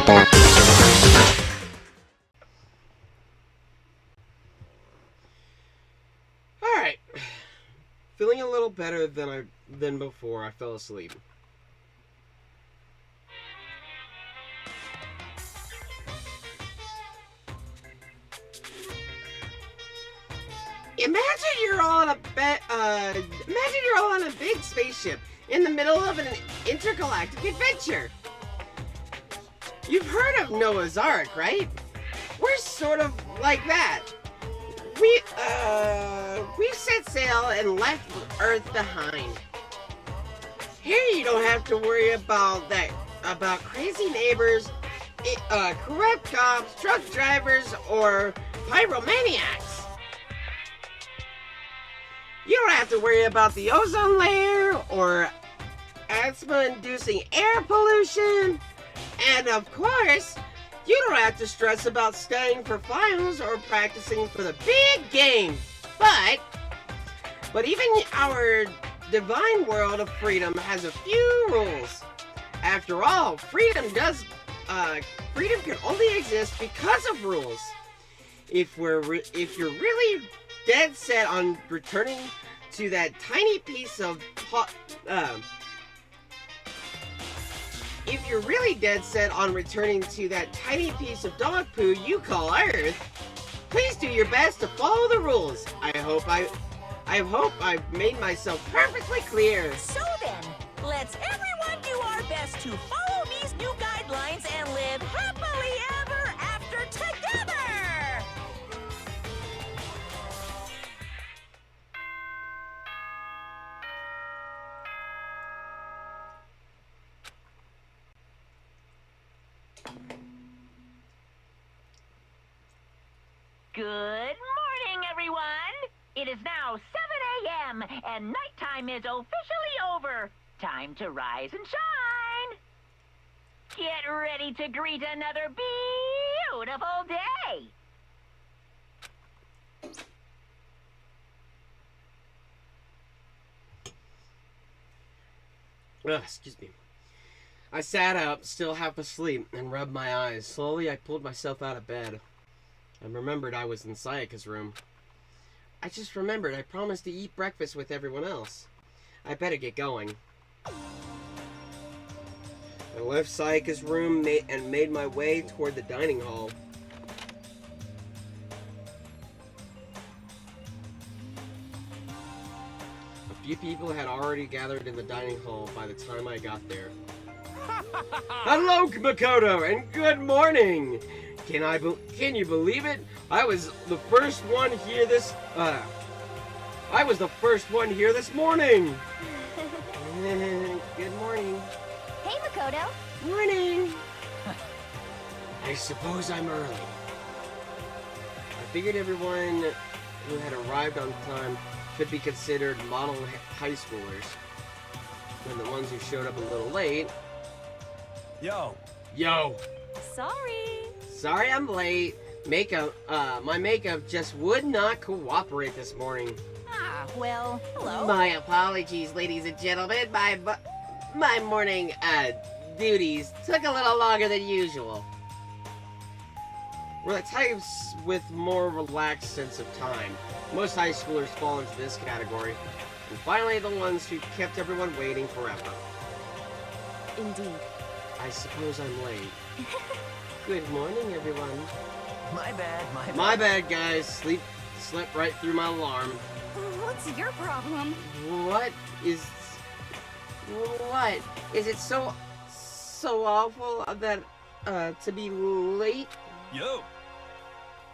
Danaganronpa. Alright. Feeling a little better than before I fell asleep. Imagine you're on a big spaceship in the middle of an intergalactic adventure. You've heard of Noah's Ark, right? We're sort of like that. We've set sail and left Earth behind. Here you don't have to worry about crazy neighbors, corrupt cops, truck drivers, or pyromaniacs. You don't have to worry about the ozone layer or asthma-inducing air pollution. And of course, you don't have to stress about studying for finals or practicing for the big game. But even our divine world of freedom has a few rules. After all, freedom can only exist because of rules. If you're really dead set on returning to that tiny piece of dog poo you call Earth, please do your best to follow the rules. I hope I've made myself perfectly clear. So then, let's everyone do our best to follow these new guidelines and live happily ever after together! Good morning, everyone! It is now 7 a.m. and nighttime is officially over. Time to rise and shine! Get ready to greet another beautiful day! Excuse me. I sat up, still half asleep, and rubbed my eyes. Slowly, I pulled myself out of bed. I remembered I was in Sayaka's room. I just remembered I promised to eat breakfast with everyone else. I better get going. I left Sayaka's room and made my way toward the dining hall. A few people had already gathered in the dining hall by the time I got there. Hello, Makoto, and good morning! Can you believe it? I was the first one here this morning. Good morning. Hey, Makoto. Morning. I suppose I'm early. I figured everyone who had arrived on time could be considered model high schoolers. And the ones who showed up a little late. Yo. Sorry I'm late. My makeup just would not cooperate this morning. Ah, well, hello. My apologies, ladies and gentlemen. My morning, duties took a little longer than usual. We're the types with more relaxed sense of time. Most high schoolers fall into this category. And finally, the ones who kept everyone waiting forever. Indeed. I suppose I'm late. Good morning, everyone. My bad, guys. Slept right through my alarm. What's your problem? What? Is it so awful that, to be late? Yo!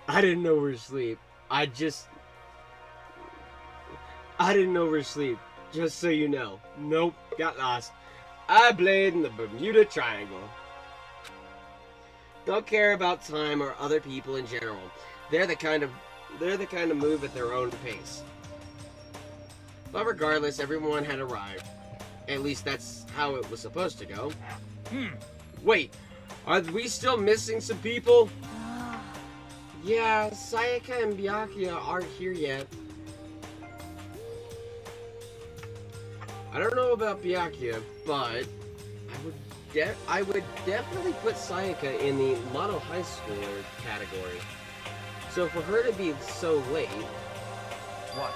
I didn't oversleep. I didn't oversleep. Just so you know. Nope, got lost. I played in the Bermuda Triangle. Don't care about time or other people in general. They're the kind of move at their own pace. But regardless, everyone had arrived. At least that's how it was supposed to go. Wait, are we still missing some people? Yeah, Sayaka and Byakuya aren't here yet. I don't know about Byakuya, but I would definitely put Sayaka in the model high schooler category. So for her to be so late, What?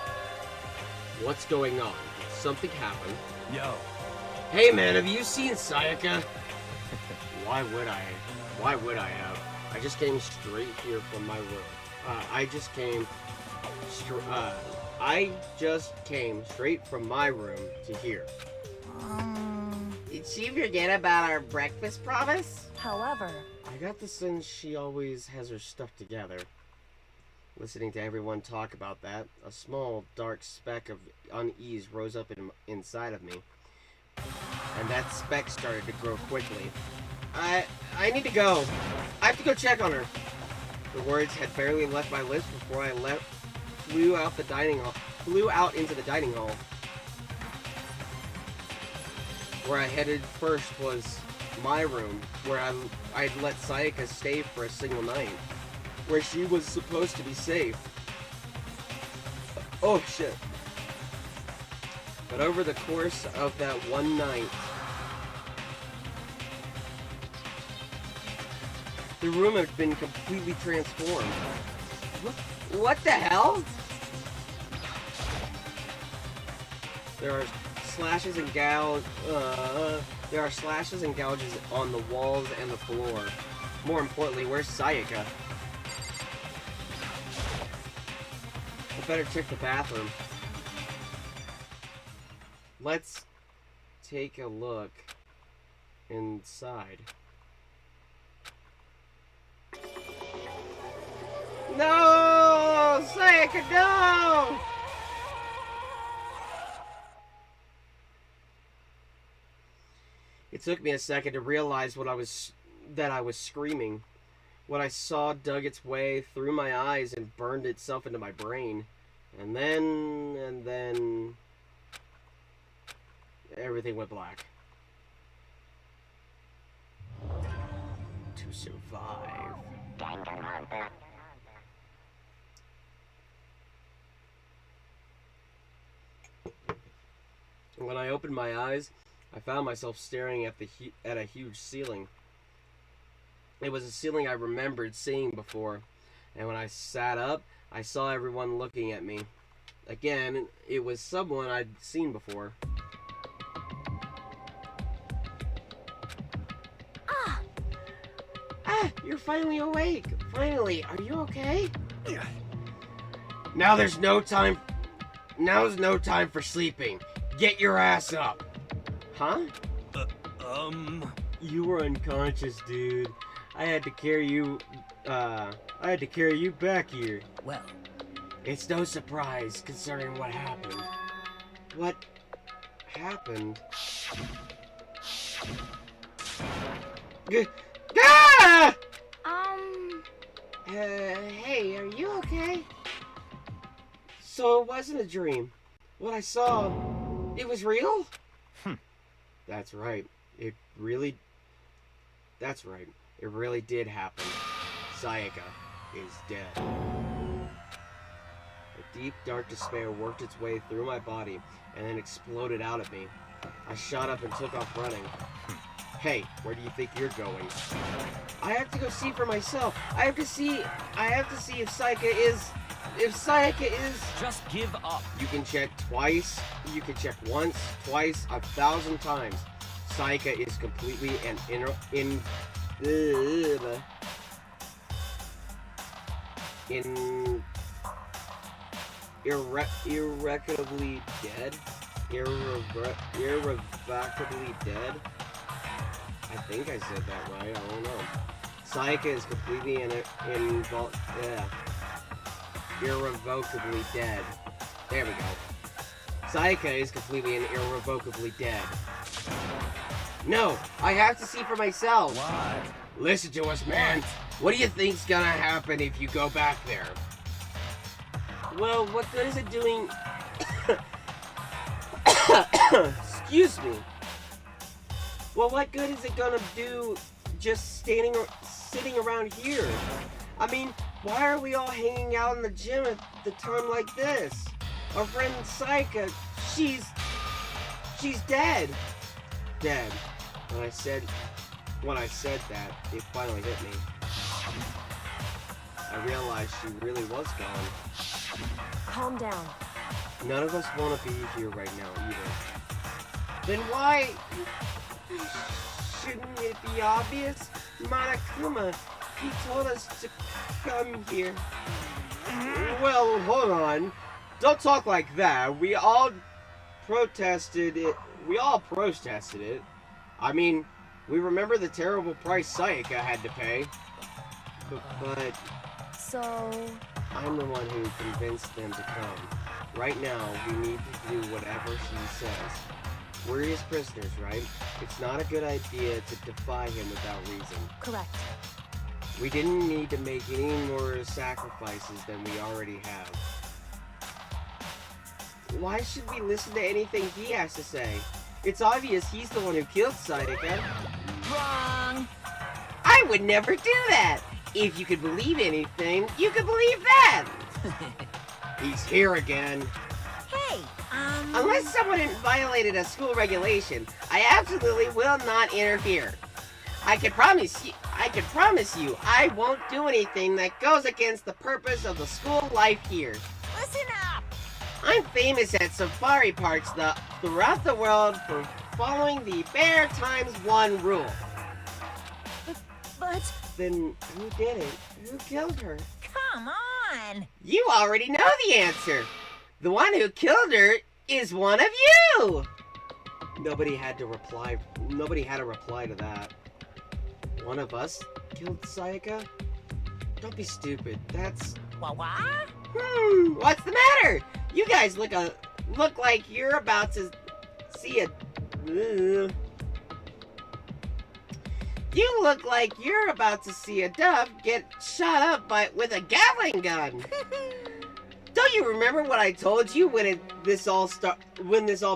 what's going on? Something happened. Yo. Hey man, have you seen Sayaka? Why would I? Why would I have? I just came straight here from my room. I just came straight from my room to here. Did she forget about our breakfast promise? However, I got the sense she always has her stuff together. Listening to everyone talk about that, a small, dark speck of unease rose up inside of me. And that speck started to grow quickly. I need to go. I have to go check on her. The words had barely left my lips before I flew out into the dining hall. Where I headed first was my room, where I'd let Sayaka stay for a single night, where she was supposed to be safe. Oh shit. But over the course of that one night, the room had been completely transformed. What the hell? There are slashes and gouges on the walls and the floor. More importantly, where's Sayaka? I better check the bathroom. Let's take a look inside. No! Sayaka, no! It took me a second to realize that I was screaming. What I saw dug its way through my eyes and burned itself into my brain. And then everything went black. To survive. Danganronpa. When I opened my eyes, I found myself staring at a huge ceiling. It was a ceiling I remembered seeing before, and when I sat up, I saw everyone looking at me. Again, it was someone I'd seen before. You're finally awake. Finally, are you okay? Yeah. Now's no time for sleeping. Get your ass up. Huh? You were unconscious, dude. I had to carry you back here. Well. It's no surprise concerning what happened. What happened? Ah! Hey, are you okay? So it wasn't a dream. What I saw, it was real? That's right. It really did happen. Sayaka is dead. A deep, dark despair worked its way through my body and then exploded out of me. I shot up and took off running. Hey, where do you think you're going? I have to go see for myself. I have to see if Sayaka is... Just give up. You can check twice. You can check once, twice, 1,000 times. Sayaka is completely and irrevocably dead. Irrevocably dead. I think I said that right. I don't know. Sayaka is completely irrevocably dead. There we go. Sayaka is completely and irrevocably dead. No, I have to see for myself. What? Listen to us, man. What do you think's gonna happen if you go back there? Well, what good is it doing? Excuse me. Well, what good is it gonna do just sitting around here? I mean, why are we all hanging out in the gym at the time like this? Our friend Sayaka, she's dead. Dead. When I said When I said that, it finally hit me. I realized she really was gone. Calm down. None of us want to be here right now either. Then why shouldn't it be obvious? Monokuma, he told us to come here. Well, hold on. Don't talk like that. We all protested it. I mean, we remember the terrible price Sayaka had to pay. But So... I'm the one who convinced them to come. Right now, we need to do whatever she says. We're his prisoners, right? It's not a good idea to defy him without reason. Correct. We didn't need to make any more sacrifices than we already have. Why should we listen to anything he has to say? It's obvious he's the one who killed Sayaka. Wrong. I would never do that! If you could believe anything, you could believe that! He's here again. Hey, Unless someone violated a school regulation, I absolutely will not interfere. I can promise you, I won't do anything that goes against the purpose of the school life here. Listen up. I'm famous at safari parks throughout the world for following the Bear times 1 rule. But... Then who did it? Who killed her? Come on. You already know the answer. The one who killed her is one of you. Nobody had to reply to that. One of us killed Sayaka? Don't be stupid. That's... What? What's the matter? You guys look like you're about to see a... You look like you're about to see a dove get shot up with a Gatling gun. Don't you remember what I told you when this all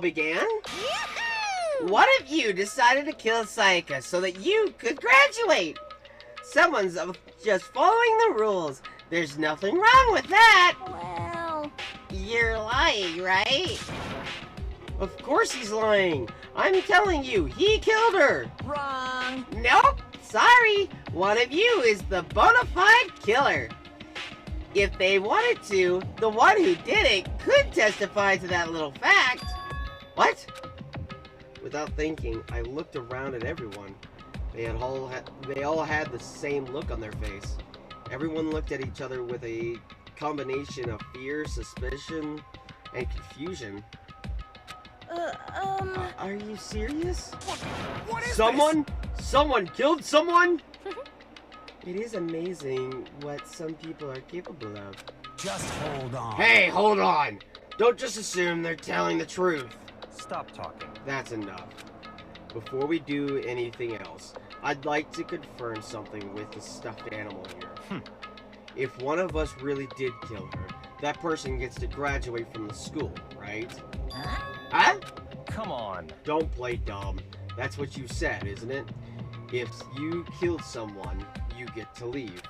began? Yahoo! One of you decided to kill Sayaka so that you could graduate. Someone's just following the rules. There's nothing wrong with that. Well... You're lying, right? Of course he's lying. I'm telling you, he killed her. Wrong. Nope, sorry. One of you is the bona fide killer. If they wanted to, the one who did it could testify to that little fact. What? Without thinking, I looked around at everyone. They all had the same look on their face. Everyone looked at each other with a combination of fear, suspicion, and confusion. Are you serious? What is Someone killed someone? It is amazing what some people are capable of. this? Just hold on. Hey, hold on! Don't just assume they're telling the truth. Stop talking. That's enough. Before we do anything else, I'd like to confirm something with the stuffed animal here. If one of us really did kill her, that person gets to graduate from the school, right? Huh? Huh? Come on. Don't play dumb. That's what you said, isn't it? If you killed someone, you get to leave.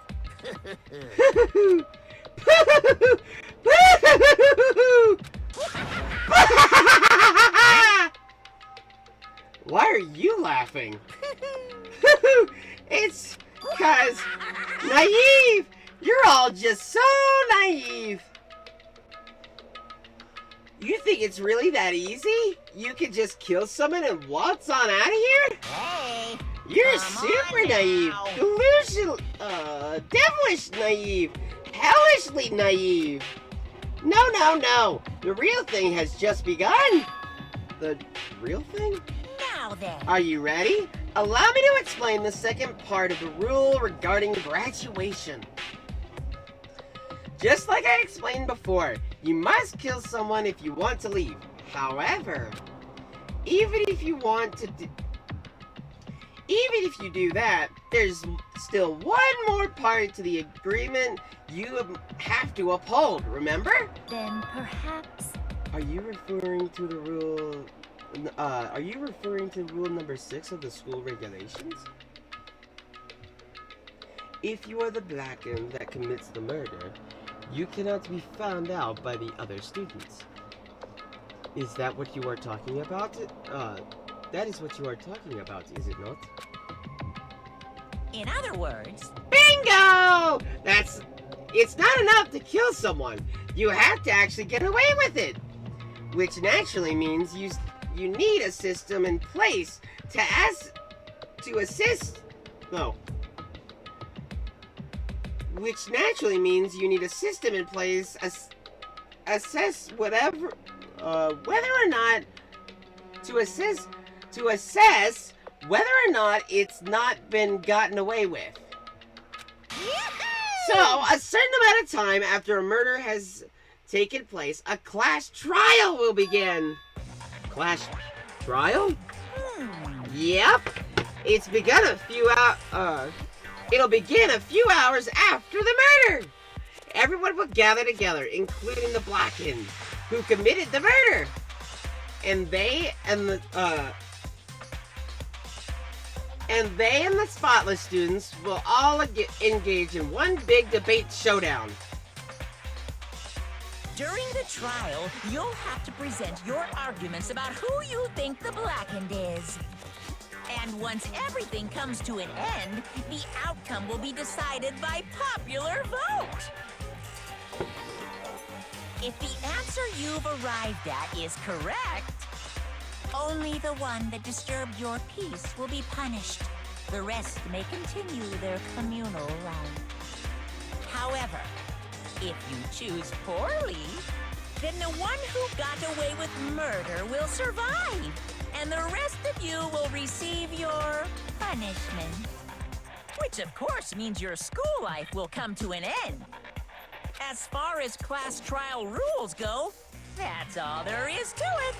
Why are you laughing? It's 'cause naive! You're all just so naive! You think it's really that easy? You could just kill someone and waltz on out of here? Hey. You're Come super on naive, now. delusional, devilish naive, hellishly naive. No. The real thing has just begun. The real thing? Now then. Are you ready? Allow me to explain the second part of the rule regarding graduation. Just like I explained before, you must kill someone if you want to leave. However, even if you do that, there's still one more part to the agreement you have to uphold, remember? Then perhaps... Are you referring to the rule... are you referring to rule number 6 of the school regulations? If you are the black end that commits the murder, you cannot be found out by the other students. Is that what you are talking about? That is what you are talking about, is it not? In other words, Bingo! It's not enough to kill someone. You have to actually get away with it. Which naturally means you need a system in place to assist. No. Which naturally means you need a system in place assess whatever whether or not to assess whether or not it's not been gotten away with. So, a certain amount of time after a murder has taken place, a class trial will begin. Class trial? Yep. It'll begin a few hours after the murder. Everyone will gather together, including the Blackened, who committed the murder. And they and the spotless students will all engage in one big debate showdown. during the trial, you'll have to present your arguments about who you think the Blackened is. And once everything comes to an end, the outcome will be decided by popular vote. If the answer you've arrived at is correct, only the one that disturbed your peace will be punished. The rest may continue their communal life. However, if you choose poorly, then the one who got away with murder will survive, and the rest of you will receive your punishment. Which of course means your school life will come to an end. As far as class trial rules go, that's all there is to it.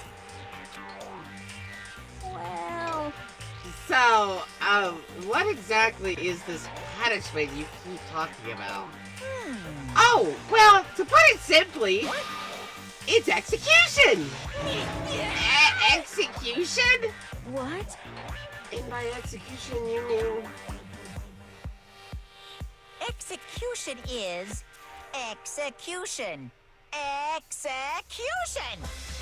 Well, So, what exactly is this punishment you keep talking about? Oh, well, to put it simply, it's execution! Execution? what? And by execution, you mean... Execution is execution. Execution!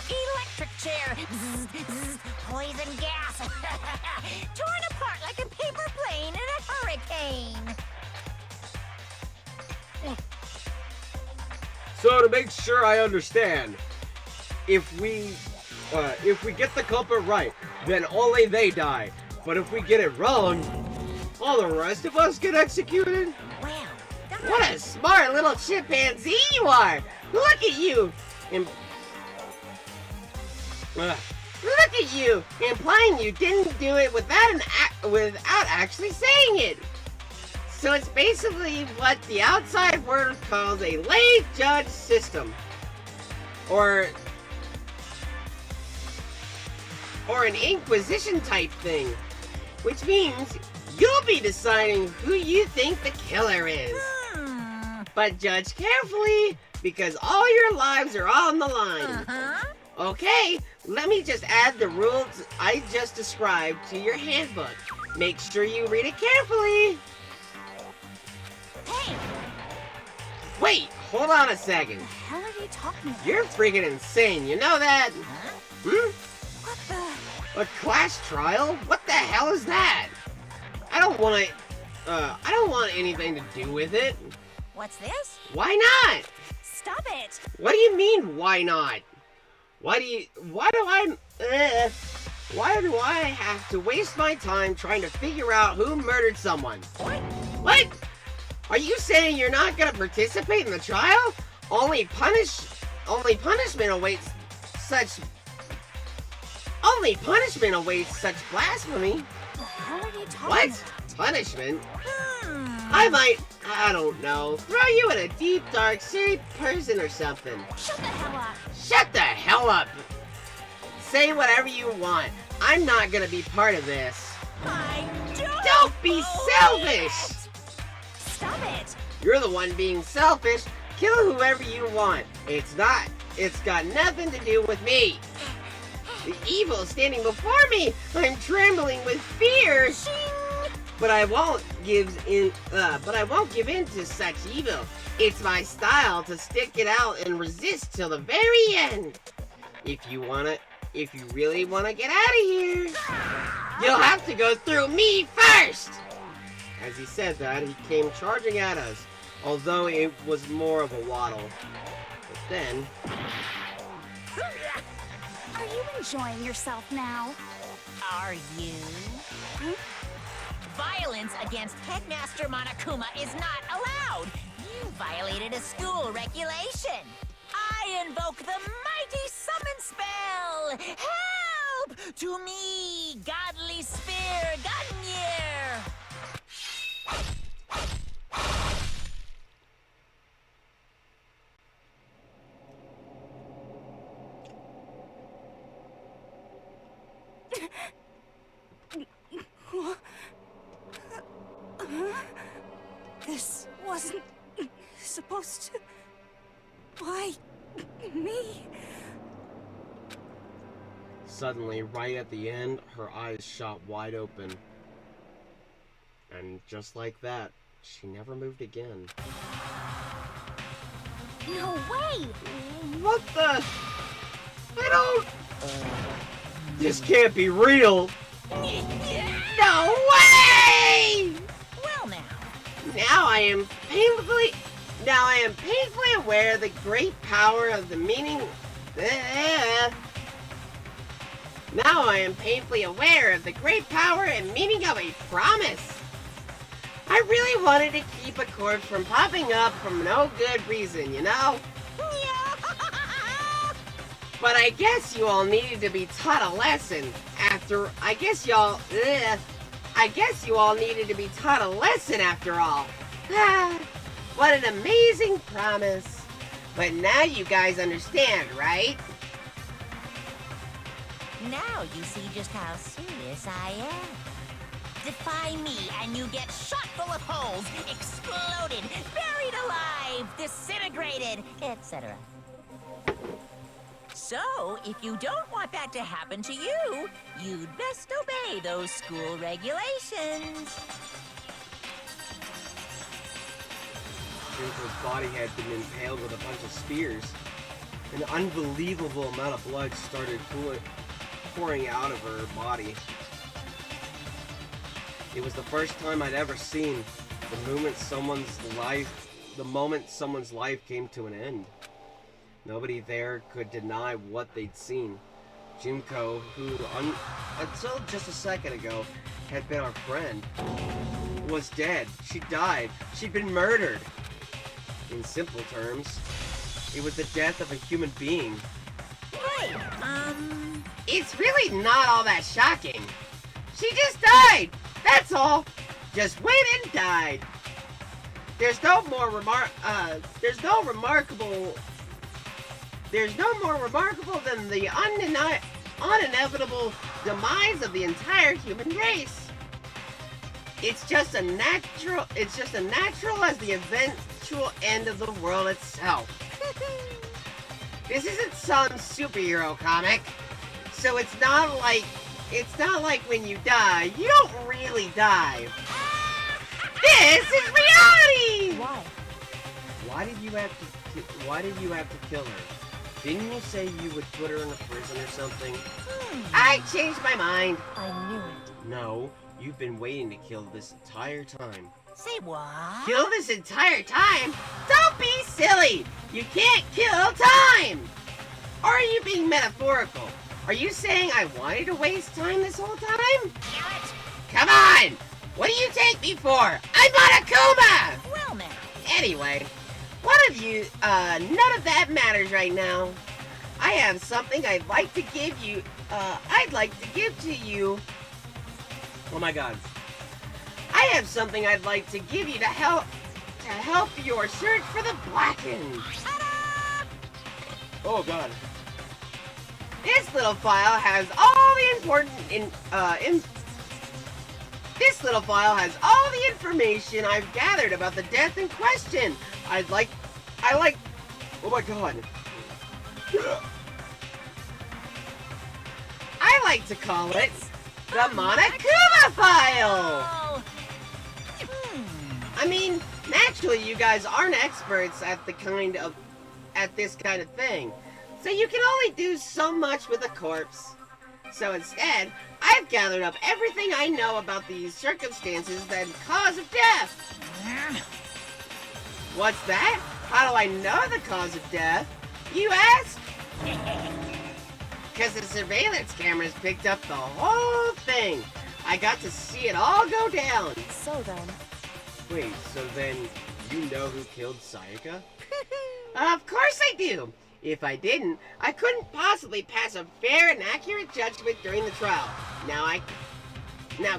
Electric chair. Zzz, zzz, poison gas. Torn apart like a paper plane in a hurricane. So to make sure I understand, if we get the culprit right, then only they die. But if we get it wrong, all the rest of us get executed? Well, What a smart little chimpanzee you are! Look at you! Look at you! Implying you didn't do it without actually saying it! So it's basically what the outside world calls a lay judge system. Or an inquisition type thing. Which means you'll be deciding who you think the killer is. But judge carefully, because all your lives are on the line. Okay, let me just add the rules I just described to your handbook. Make sure you read it carefully. Hey, Wait, hold on a second. The hell are you talking about? You're freaking insane, you know that? Hmm? What the? A class trial? What the hell is that? I don't want anything to do with it. what's this? Why not? Stop it! What do you mean, why not? Why do I have to waste my time trying to figure out who murdered someone? What? Are you saying you're not gonna participate in the trial? Only punishment awaits such blasphemy. The hell are you talking What? about? Punishment? I don't know, throw you in a deep, dark, serious prison or something. Shut the hell up! Shut the hell up! Say whatever you want. I'm not gonna be part of this. I Don't be selfish! Stop it! You're the one being selfish. Kill whoever you want. It's got nothing to do with me. The evil is standing before me. I'm trembling with fear. But I won't give in to such evil. It's my style to stick it out and resist till the very end. If you really wanna get out of here, you'll have to go through me first. As he said that, he came charging at us, although it was more of a waddle. But then... Are you enjoying yourself now? Are you? Violence against Headmaster Monokuma is not allowed. You violated a school regulation. I invoke the mighty summon spell. Help to me, godly spear Gunyear. This wasn't supposed to... Why me? Suddenly, right at the end, her eyes shot wide open. And just like that, she never moved again. No way! What the? I don't... This can't be real! No way! Well now. Now I am painfully aware of the great power of the meaning... Now I am painfully aware of the great power and meaning of a promise. I really wanted to keep a corpse from popping up for no good reason, you know? But I guess you all needed to be taught a lesson I guess you all needed to be taught a lesson after all. What an amazing promise. But now you guys understand, right? Now you see just how serious I am. Defy me and you get shot full of holes, exploded, buried alive, disintegrated, etc. So, if you don't want that to happen to you, you'd best obey those school regulations. Junko's body had been impaled with a bunch of spears. An unbelievable amount of blood started pouring out of her body. It was the first time I'd ever seen the moment someone's life came to an end. Nobody there could deny what they'd seen. Junko, who until just a second ago had been our friend, was dead. She died. She'd been murdered. In simple terms, it was the death of a human being. Right, It's really not all that shocking. She just died. That's all. Just went and died. There's no more remarkable than the uninevitable demise of the entire human race. It's just as natural as the eventual end of the world itself. This isn't some superhero comic, so it's not like when you die, you don't really die. This is reality! Why? Why did you have to kill her? Didn't you say you would put her in a prison or something? I changed my mind. I knew it. No, you've been waiting to kill this entire time. say what? Kill this entire time? Don't be silly! You can't kill time! Or are you being metaphorical? Are you saying I wanted to waste time this whole time? Come on! What do you take me for? I'm Monokuma! Well now. Anyway, one of you, none of that matters right now. I have something I'd like to give you, to you. Oh my god. I have something I'd like to give you to help your search for the Blackened. Oh god. This little file has all the information I've gathered about the death in question. Oh my god. I like to call it the Monokuma file. I mean, naturally you guys aren't experts at this kind of thing. So you can only do so much with a corpse. So instead, I've gathered up everything I know about the circumstances and cause of death. What's that? How do I know the cause of death? You ask? Because the surveillance cameras picked up the whole thing. I got to see it all go down. So then... Wait, so then you know who killed Sayaka? Of course I do. If I didn't, I couldn't possibly pass a fair and accurate judgment during the trial. Now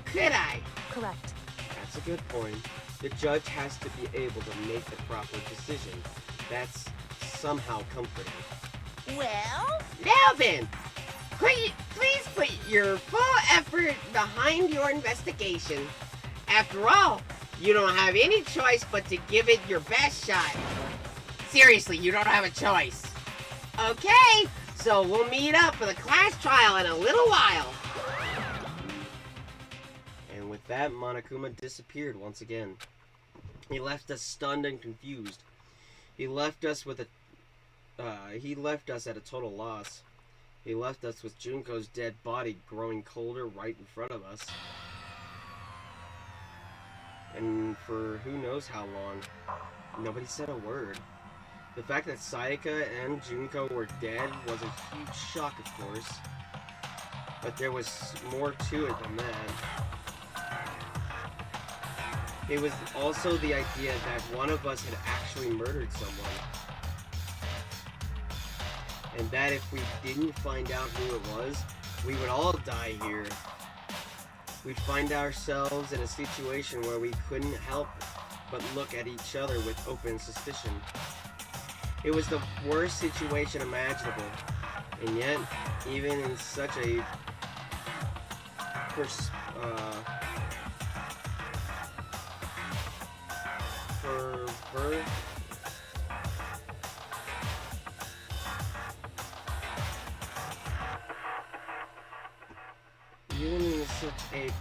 could I? Correct. That's a good point. The judge has to be able to make the proper decision. That's somehow comforting. Well, Now then, please put your full effort behind your investigation. After all, you don't have any choice but to give it your best shot. Seriously, you don't have a choice. Okay, so we'll meet up for the class trial in a little while. And with that, Monokuma disappeared once again. He left us stunned and confused. He left us at a total loss. He left us with Junko's dead body growing colder right in front of us. And for who knows how long, nobody said a word. The fact that Sayaka and Junko were dead was a huge shock, of course. But there was more to it than that. It was also the idea that one of us had actually murdered someone. And that if we didn't find out who it was, we would all die here. We'd find ourselves in a situation where we couldn't help but look at each other with open suspicion. It was the worst situation imaginable, and yet, even in such a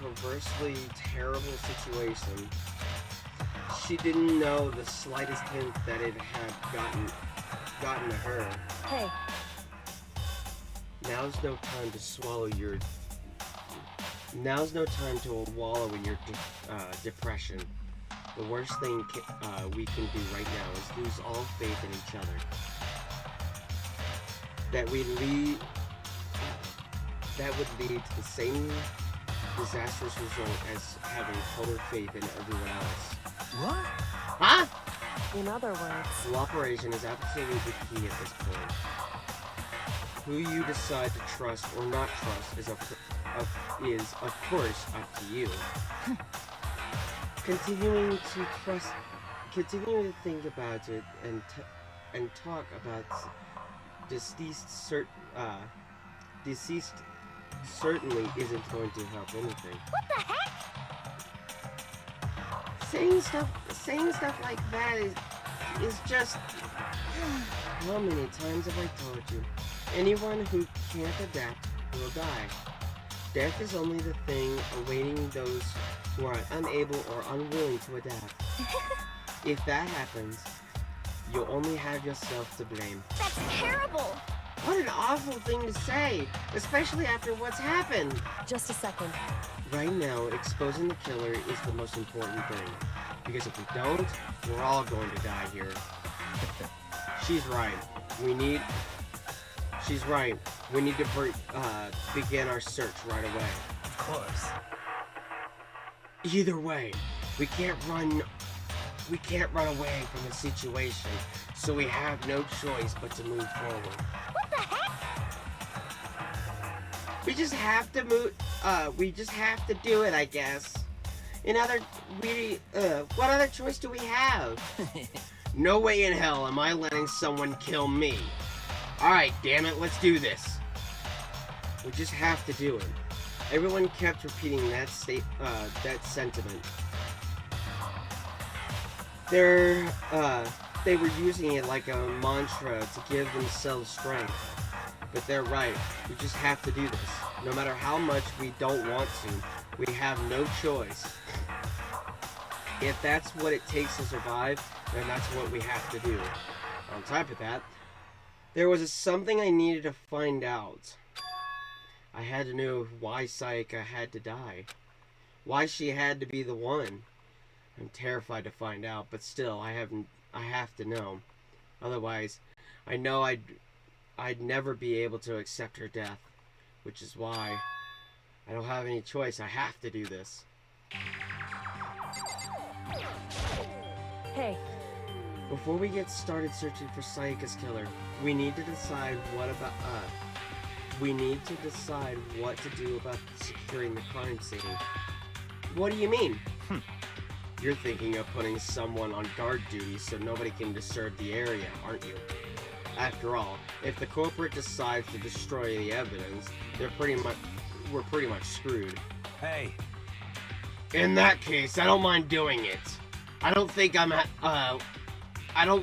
perversely terrible situation, she didn't know the slightest hint that it had gotten to her. Hey. Now's no time to wallow in your depression. The worst thing we can do right now is lose all faith in each other. That would lead to the same disastrous result as having total faith in everyone else. What? Huh? In other words... Cooperation is absolutely key at this point. Who you decide to trust or not trust is of course up to you. Continuing to think about it and talk about deceased certainly isn't going to help anything. What the heck? Saying stuff like that is just... How many times have I told you? Anyone who can't adapt will die. Death is only the thing awaiting those who are unable or unwilling to adapt. If that happens, you'll only have yourself to blame. That's terrible! What an awful thing to say, especially after what's happened. Just a second. Right now, exposing the killer is the most important thing. Because if we don't, we're all going to die here. She's right. We need to begin our search right away. Of course. Either way, we can't run away from the situation, so we have no choice but to move forward. What the heck? We just have to do it, I guess. What other choice do we have? No way in hell am I letting someone kill me. Alright, damn it, let's do this. We just have to do it. Everyone kept repeating that sentiment. They were using it like a mantra to give themselves strength. But they're right, we just have to do this. No matter how much we don't want to, we have no choice. If that's what it takes to survive, then that's what we have to do. On top of that, there was something I needed to find out. I had to know why Sayaka had to die. Why she had to be the one. I'm terrified to find out, but still, I have to know. Otherwise, I know I'd never be able to accept her death, which is why I don't have any choice. I have to do this. Hey, Before we get started searching for Sayaka's killer, we need to decide what to do about securing the crime scene. What do you mean? You're thinking of putting someone on guard duty so nobody can disturb the area, aren't you? After all, if the culprit decides to destroy the evidence, we're pretty much screwed. Hey, In that case, I don't mind doing it. I don't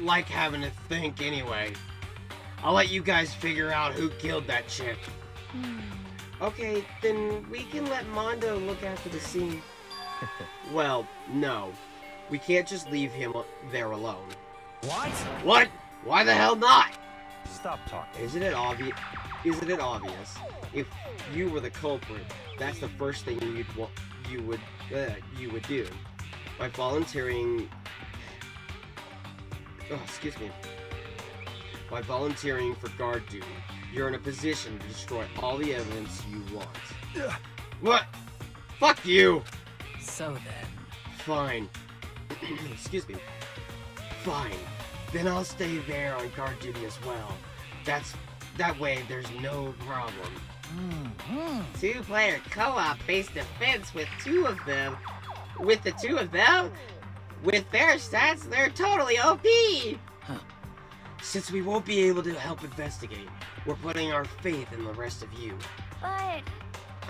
like having to think anyway. I'll let you guys figure out who killed that chick. Okay, then we can let Mondo look after the scene. Well, no. We can't just leave him there alone. what? What? Why the hell not? Stop talking. Isn't it obvious? If you were the culprit, that's the first thing you would do. By volunteering... Oh, excuse me. By volunteering for guard duty, you're in a position to destroy all the evidence you want. What? Fuck you! So then, Fine. Excuse me. Fine. Then I'll stay there on guard duty as well. That way there's no problem. Two-player co-op based defense with the two of them? With their stats, they're totally OP! Since we won't be able to help investigate, we're putting our faith in the rest of you. but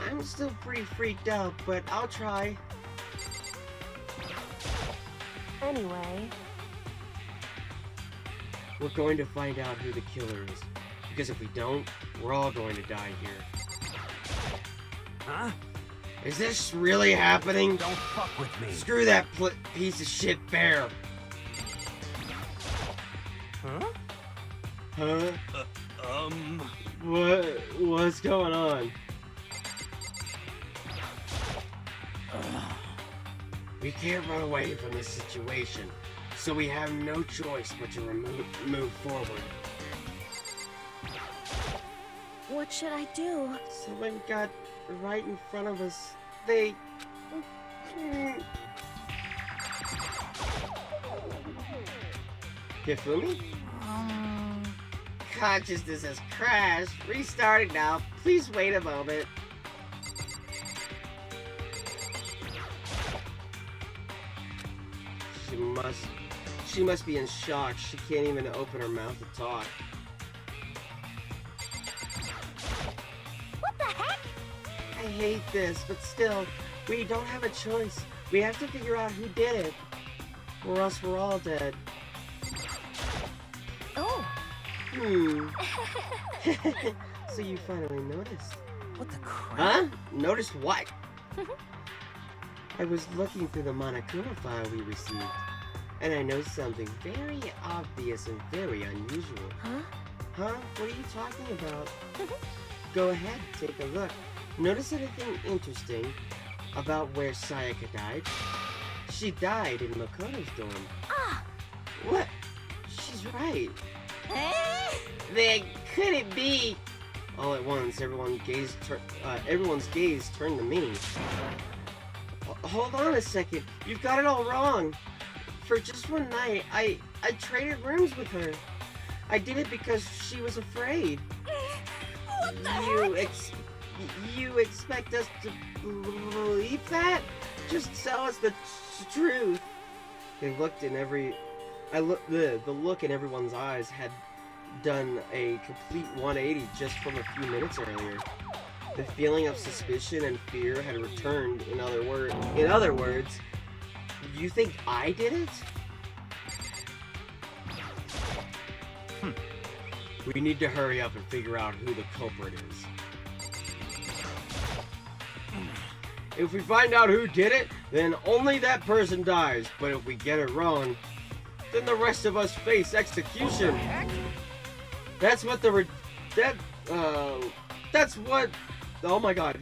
I'm still pretty freaked out, but I'll try. anyway, We're going to find out who the killer is. Because if we don't, we're all going to die here. Huh? Is this really happening? Don't fuck with me. Screw that piece of shit bear. Huh? Huh? What's going on? We can't run away from this situation, so we have no choice but to move forward. what should I do? Someone got right in front of us. They... Hifumi? Consciousness has crashed. Restarting now. Please wait a moment. She must be in shock. She can't even open her mouth to talk. What the heck? I hate this, but still, we don't have a choice. We have to figure out who did it, or else we're all dead. Oh, So you finally noticed. what the crap? Huh? Noticed what? I was looking through the Monokuma file we received, and I noticed something very obvious and very unusual. huh? Huh? What are you talking about? Go ahead, take a look. Notice anything interesting about where Sayaka died? She died in Makoto's dorm. Ah, What? She's right. Eh? Then could it be? All at once, everyone's gaze turned to me. Hold on a second. You've got it all wrong. For just one night, I traded rooms with her. I did it because she was afraid. What the heck? You expect us to believe that? Just tell us the truth. They looked in the look in everyone's eyes had done a complete 180 just from a few minutes earlier. The feeling of suspicion and fear had returned. In other words, you think I did it? We need to hurry up and figure out who the culprit is. If we find out who did it, then only that person dies. But if we get it wrong, then the rest of us face execution. That's what Oh my god.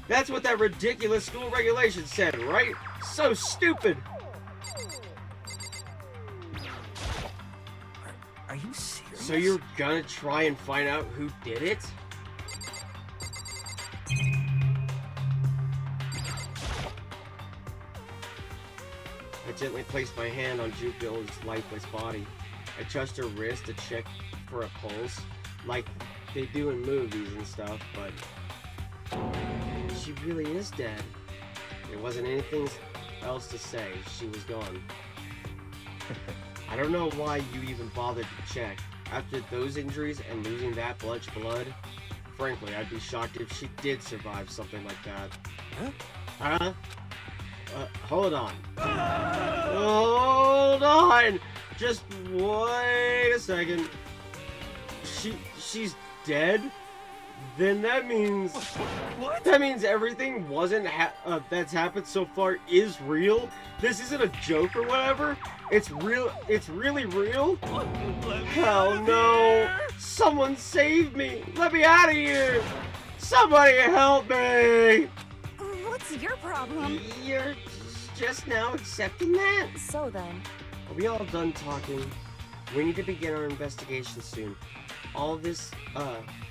That's what that ridiculous school regulation said, right? So stupid. Are you serious? So you're gonna try and find out who did it? I gently placed my hand on Jupil's lifeless body. I touched her wrist to check for a pulse, like they do in movies and stuff, but she really is dead. There wasn't anything else to say. She was gone. I don't know why you even bothered to check. After those injuries and losing that much blood, frankly, I'd be shocked if she did survive something like that. Huh? Hold on. Hold on! Just wait a second. She's dead? Then that means... What? That means everything that's happened so far is real? This isn't a joke or whatever? It's real? It's really real? Hell no! Someone save me! Let me out of here! Somebody help me! What's your problem? You're just now accepting that? So then, Are we all done talking? We need to begin our investigation soon. All this,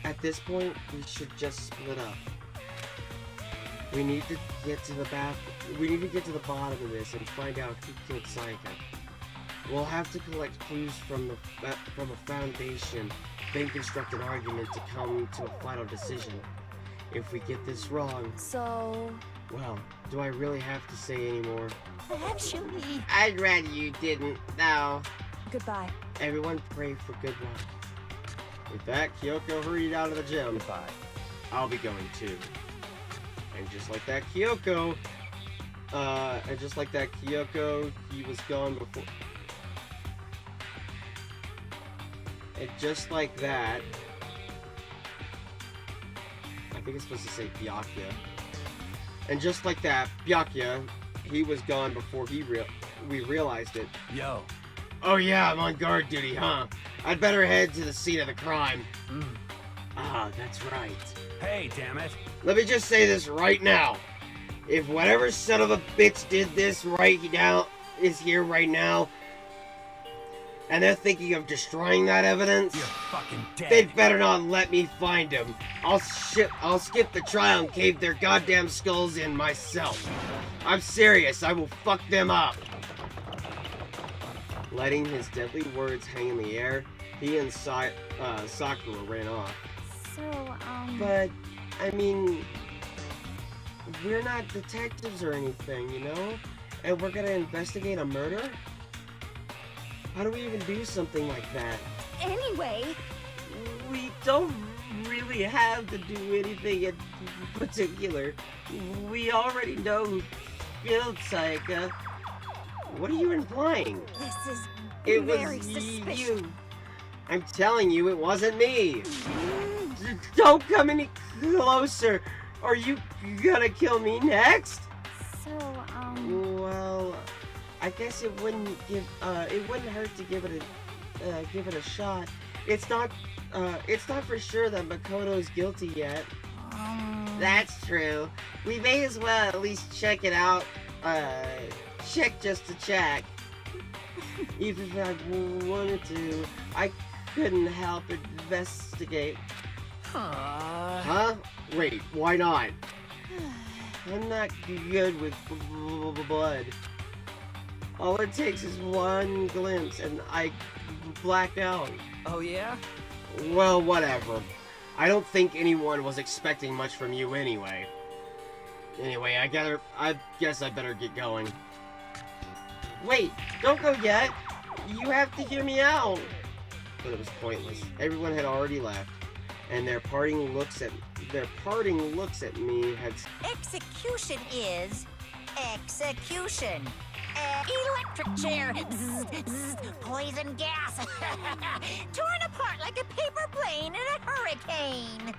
at this point, we should just split up. We need to get to the bottom of this and find out who killed Sayaka. We'll have to collect clues from a foundation, then construct an argument to come to a final decision. If we get this wrong, so... well, do I really have to say any more? Actually, I'd rather you didn't. Now, Goodbye. everyone pray for good luck. With that, Kyoko hurried out of the gym. Goodbye. I'll be going too. And just like that, Kyoko, he was gone before. And just like that, I think it's supposed to say Byakuya. And just like that, Byakuya, he was gone before we realized it. Yo. Oh yeah, I'm on guard duty, huh? I'd better head to the scene of the crime. Ah, that's right. Hey, damn it. Let me just say this right now. If whatever son of a bitch did this right now is here right now, and they're thinking of destroying that evidence, You're fucking dead. they'd better not let me find him. I'll skip the trial and cave their goddamn skulls in myself. I'm serious, I will fuck them up. Letting his deadly words hang in the air, he and Sakura ran off. So, But, I mean, we're not detectives or anything, you know? And we're gonna investigate a murder? How do we even do something like that? Anyway, We don't really have to do anything in particular. We already know who killed Sayaka. What are you implying? this is It very was suspicious. you. I'm telling you, it wasn't me. Don't come any closer. Are you gonna kill me next? So, Well, I guess it wouldn't hurt to give it a shot. It's not for sure that Makoto's guilty yet. That's true. We may as well at least check it out. Check just to check. Even if I wanted to, I couldn't help but investigate. Huh? Wait, why not? I'm not good with blood. All it takes is one glimpse and I black out. Oh, yeah? Well, whatever. I don't think anyone was expecting much from you anyway. Anyway, I guess I better get going. Wait, don't go yet! You have to hear me out! But it was pointless. Everyone had already left, and their parting looks at me had... execution is execution. Electric chair, zzz, zzz, poison gas, torn apart like a paper plane in a hurricane.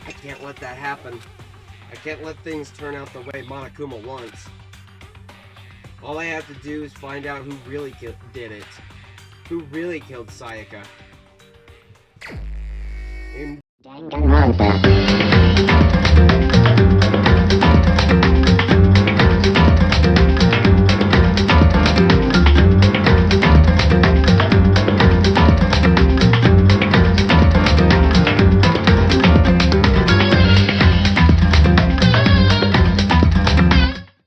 I can't let that happen. I can't let things turn out the way Monokuma wants. All I have to do is find out who really did it. Who really killed Sayaka. Danganronpa.